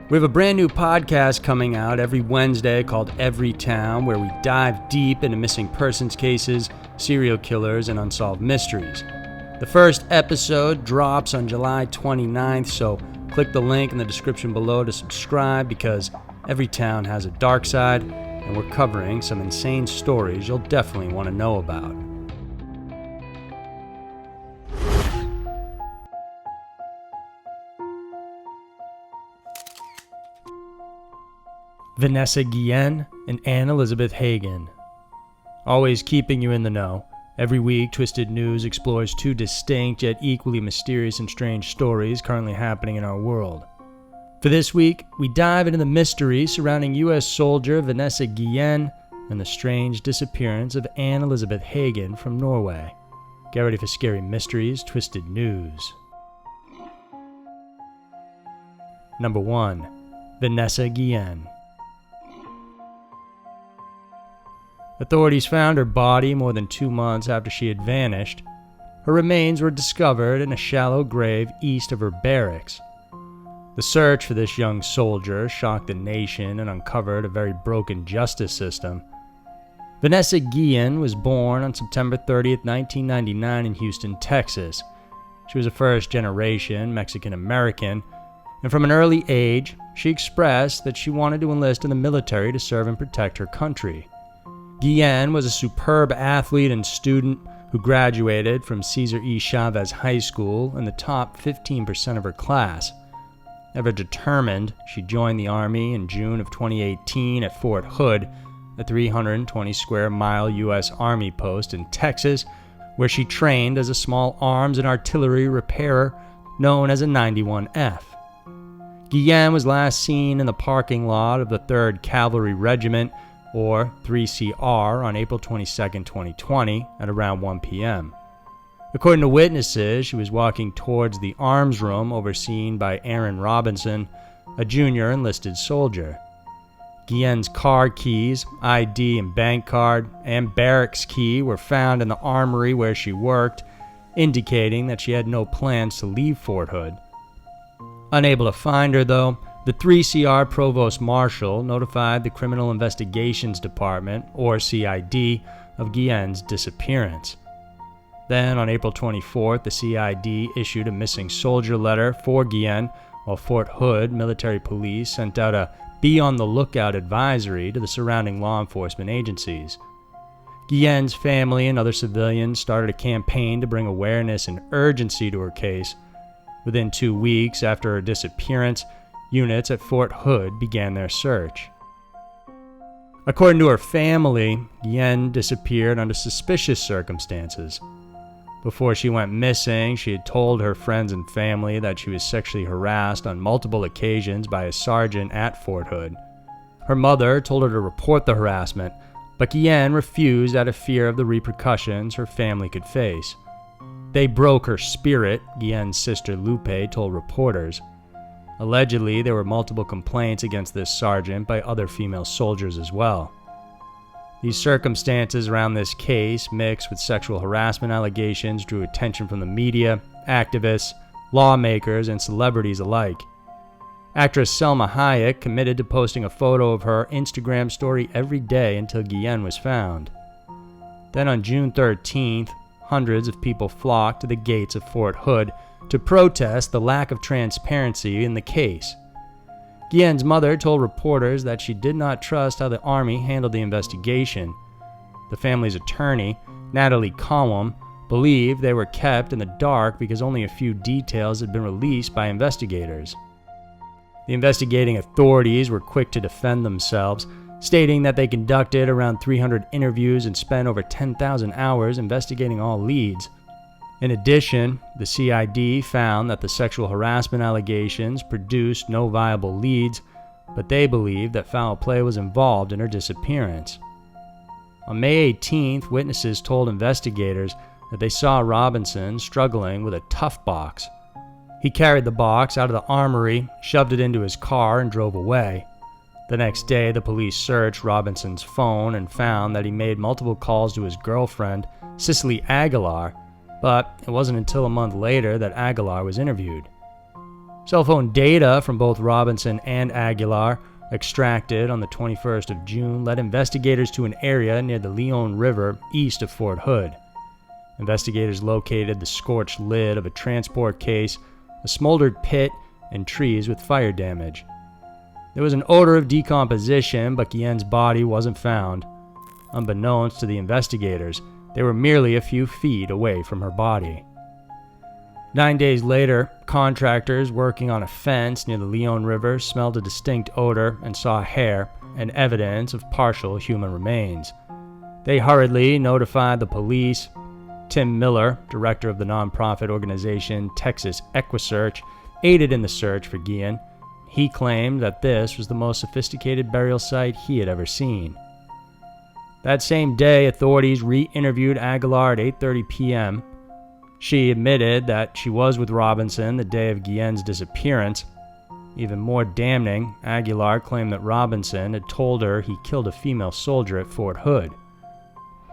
We have a brand new podcast coming out every Wednesday called Every Town, where we dive deep into missing persons cases, serial killers, and unsolved mysteries. The first episode drops on July 29th, so click the link in the description below to subscribe, because every town has a dark side, and we're covering some insane stories you'll definitely want to know about. Vanessa Guillén and Anne-Elisabeth Hagen. Always keeping you in the know. Every week, Twisted News explores two distinct yet equally mysterious and strange stories currently happening in our world. For this week, we dive into the mystery surrounding U.S. soldier Vanessa Guillén and the strange disappearance of Anne-Elisabeth Hagen from Norway. Get ready for scary mysteries, Twisted News. Number 1. Vanessa Guillén. Authorities found her body more than 2 months after she had vanished. Her remains were discovered in a shallow grave east of her barracks. The search for this young soldier shocked the nation and uncovered a very broken justice system. Vanessa Guillén was born on September 30th, 1999 in Houston, Texas. She was a first-generation Mexican-American, and from an early age, she expressed that she wanted to enlist in the military to serve and protect her country. Guillén was a superb athlete and student who graduated from Cesar E. Chavez High School in the top 15% of her class. Ever determined, she joined the Army in June of 2018 at Fort Hood, a 320-square-mile U.S. Army post in Texas, where she trained as a small arms and artillery repairer known as a 91F. Guillén was last seen in the parking lot of the 3rd Cavalry Regiment, or 3CR, on April 22, 2020, at around 1 p.m. According to witnesses, she was walking towards the arms room overseen by Aaron Robinson, a junior enlisted soldier. Guillén's car keys, ID and bank card, and barracks key were found in the armory where she worked, indicating that she had no plans to leave Fort Hood. Unable to find her, though, the 3CR Provost Marshal notified the Criminal Investigations Department, or CID, of Guillén's disappearance. Then, on April 24th, the CID issued a missing soldier letter for Guillén, while Fort Hood Military Police sent out a be on the lookout advisory to the surrounding law enforcement agencies. Guillén's family and other civilians started a campaign to bring awareness and urgency to her case. Within 2 weeks after her disappearance, units at Fort Hood began their search. According to her family, Guillén disappeared under suspicious circumstances. Before she went missing, she had told her friends and family that she was sexually harassed on multiple occasions by a sergeant at Fort Hood. Her mother told her to report the harassment, but Guillén refused out of fear of the repercussions her family could face. They broke her spirit, Guillén's sister Lupe told reporters. Allegedly, there were multiple complaints against this sergeant by other female soldiers as well. These circumstances around this case, mixed with sexual harassment allegations, drew attention from the media, activists, lawmakers, and celebrities alike. Actress Selma Hayek committed to posting a photo of her Instagram story every day until Guillén was found. Then on June 13th, hundreds of people flocked to the gates of Fort Hood to protest the lack of transparency in the case. Guillén's mother told reporters that she did not trust how the Army handled the investigation. The family's attorney, Natalie Cowam, believed they were kept in the dark because only a few details had been released by investigators. The investigating authorities were quick to defend themselves, stating that they conducted around 300 interviews and spent over 10,000 hours investigating all leads. In addition, the CID found that the sexual harassment allegations produced no viable leads, but they believed that foul play was involved in her disappearance. On May 18th, witnesses told investigators that they saw Robinson struggling with a tough box. He carried the box out of the armory, shoved it into his car, and drove away. The next day, the police searched Robinson's phone and found that he made multiple calls to his girlfriend, Cicely Aguilar, but it wasn't until a month later that Aguilar was interviewed. Cell phone data from both Robinson and Aguilar, extracted on the 21st of June, led investigators to an area near the Leon River east of Fort Hood. Investigators located the scorched lid of a transport case, a smoldered pit, and trees with fire damage. There was an odor of decomposition, but Guillén's body wasn't found. Unbeknownst to the investigators, they were merely a few feet away from her body. 9 days later, contractors working on a fence near the Leon River smelled a distinct odor and saw hair and evidence of partial human remains. They hurriedly notified the police. Tim Miller, director of the nonprofit organization Texas EquiSearch, aided in the search for Guillén. He claimed that this was the most sophisticated burial site he had ever seen. That same day, authorities re-interviewed Aguilar at 8:30 p.m. She admitted that she was with Robinson the day of Guillén's disappearance. Even more damning, Aguilar claimed that Robinson had told her he killed a female soldier at Fort Hood.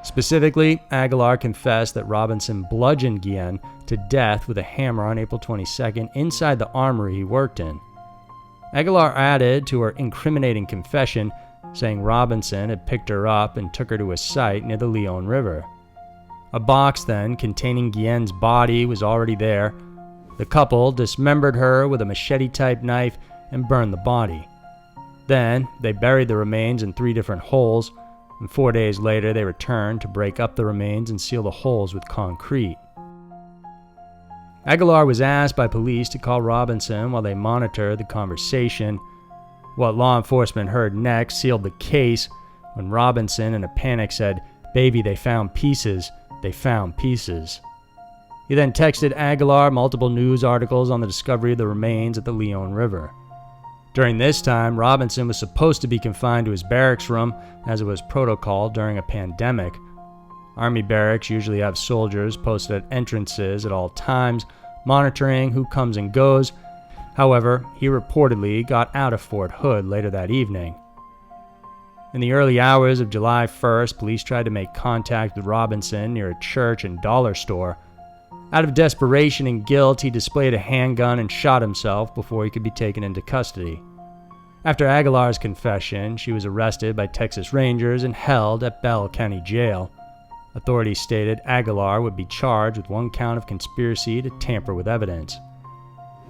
Specifically, Aguilar confessed that Robinson bludgeoned Guillén to death with a hammer on April 22nd inside the armory he worked in. Aguilar added to her incriminating confession, saying Robinson had picked her up and took her to a site near the Leon River. A box then containing Guillén's body was already there. The couple dismembered her with a machete-type knife and burned the body. Then, they buried the remains in 3 different holes, and 4 days later they returned to break up the remains and seal the holes with concrete. Aguilar was asked by police to call Robinson while they monitored the conversation. What law enforcement heard next sealed the case when Robinson, in a panic, said, "Baby, they found pieces. They found pieces." He then texted Aguilar multiple news articles on the discovery of the remains at the Leon River. During this time, Robinson was supposed to be confined to his barracks room, as it was protocol during a pandemic. Army barracks usually have soldiers posted at entrances at all times, monitoring who comes and goes. However, he reportedly got out of Fort Hood later that evening. In the early hours of July 1st, police tried to make contact with Robinson near a church and dollar store. Out of desperation and guilt, he displayed a handgun and shot himself before he could be taken into custody. After Aguilar's confession, she was arrested by Texas Rangers and held at Bell County Jail. Authorities stated Aguilar would be charged with 1 count of conspiracy to tamper with evidence.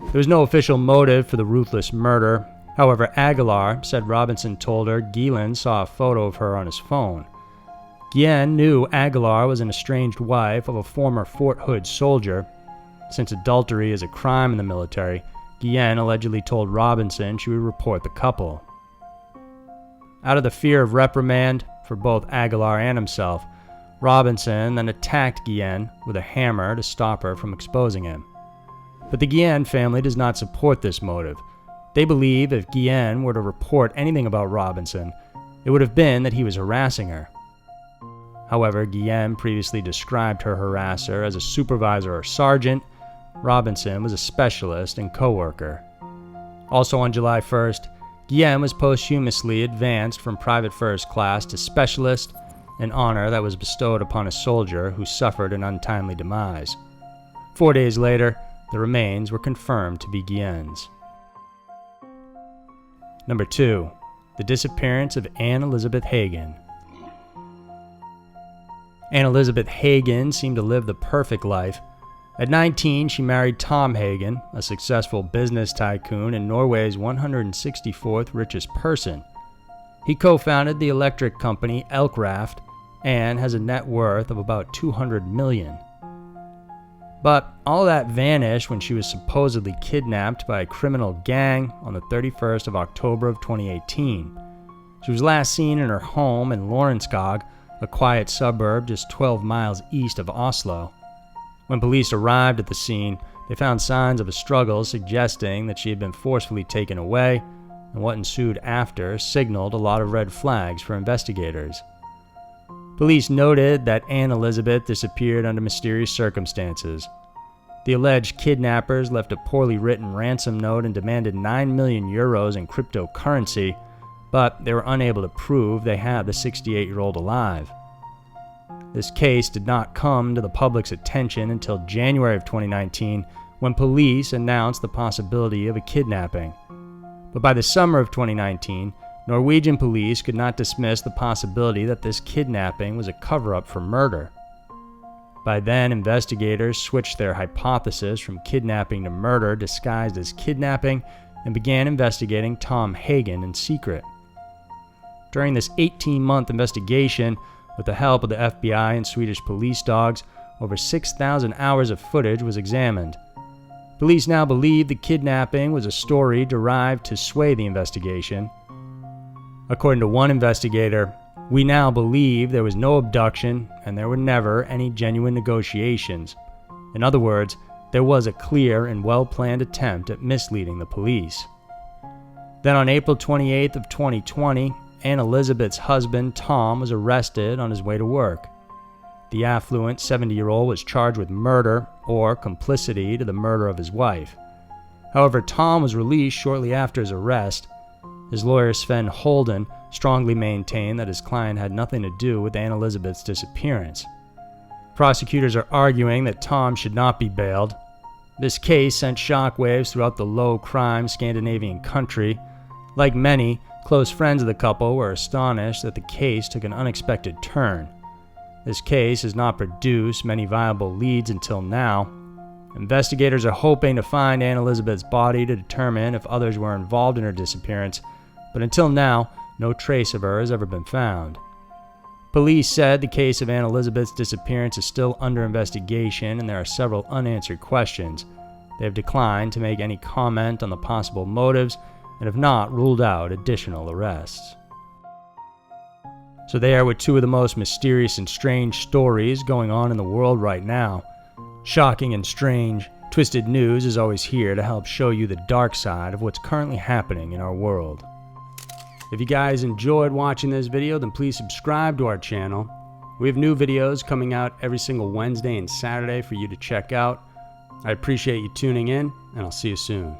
There was no official motive for the ruthless murder. However, Aguilar said Robinson told her Guillén saw a photo of her on his phone. Guillén knew Aguilar was an estranged wife of a former Fort Hood soldier. Since adultery is a crime in the military, Guillén allegedly told Robinson she would report the couple. Out of the fear of reprimand for both Aguilar and himself, Robinson then attacked Guillén with a hammer to stop her from exposing him. But the Guillén family does not support this motive. They believe if Guillén were to report anything about Robinson, it would have been that he was harassing her. However, Guillén previously described her harasser as a supervisor or sergeant. Robinson was a specialist and co-worker. Also on July 1st, Guillén was posthumously advanced from private first class to specialist, an honor that was bestowed upon a soldier who suffered an untimely demise. 4 days later, the remains were confirmed to be Guillén's. Number 2. The disappearance of AnneElisabeth Hagen. AnneElisabeth Hagen seemed to live the perfect life. At 19, she married Tom Hagen, a successful business tycoon and Norway's 164th richest person. He co-founded the electric company Elkraft and has a net worth of about $200 million. But all that vanished when she was supposedly kidnapped by a criminal gang on the 31st of October of 2018. She was last seen in her home in Lørenskog, a quiet suburb just 12 miles east of Oslo. When police arrived at the scene, they found signs of a struggle suggesting that she had been forcefully taken away, and what ensued after signaled a lot of red flags for investigators. Police noted that AnneElisabeth disappeared under mysterious circumstances. The alleged kidnappers left a poorly written ransom note and demanded 9 million euros in cryptocurrency, but they were unable to prove they had the 68-year-old alive. This case did not come to the public's attention until January of 2019, when police announced the possibility of a kidnapping. But by the summer of 2019, Norwegian police could not dismiss the possibility that this kidnapping was a cover-up for murder. By then, investigators switched their hypothesis from kidnapping to murder disguised as kidnapping and began investigating Tom Hagen in secret. During this 18-month investigation, with the help of the FBI and Swedish police dogs, over 6,000 hours of footage was examined. Police now believe the kidnapping was a story derived to sway the investigation. According to one investigator, "We now believe there was no abduction and there were never any genuine negotiations. In other words, there was a clear and well-planned attempt at misleading the police." Then on April 28th of 2020, AnneElisabeth's husband, Tom, was arrested on his way to work. The affluent 70-year-old was charged with murder or complicity to the murder of his wife. However, Tom was released shortly after his arrest. His lawyer, Sven Holden, strongly maintained that his client had nothing to do with AnneElisabeth's disappearance. Prosecutors are arguing that Tom should not be bailed. This case sent shockwaves throughout the low-crime Scandinavian country. Like many, close friends of the couple were astonished that the case took an unexpected turn. This case has not produced many viable leads until now. Investigators are hoping to find AnneElisabeth's body to determine if others were involved in her disappearance, but until now, no trace of her has ever been found. Police said the case of AnneElisabeth's disappearance is still under investigation and there are several unanswered questions. They have declined to make any comment on the possible motives and have not ruled out additional arrests. So there were two of the most mysterious and strange stories going on in the world right now. Shocking and strange, Twisted News is always here to help show you the dark side of what's currently happening in our world. If you guys enjoyed watching this video, then please subscribe to our channel. We have new videos coming out every single Wednesday and Saturday for you to check out. I appreciate you tuning in, and I'll see you soon.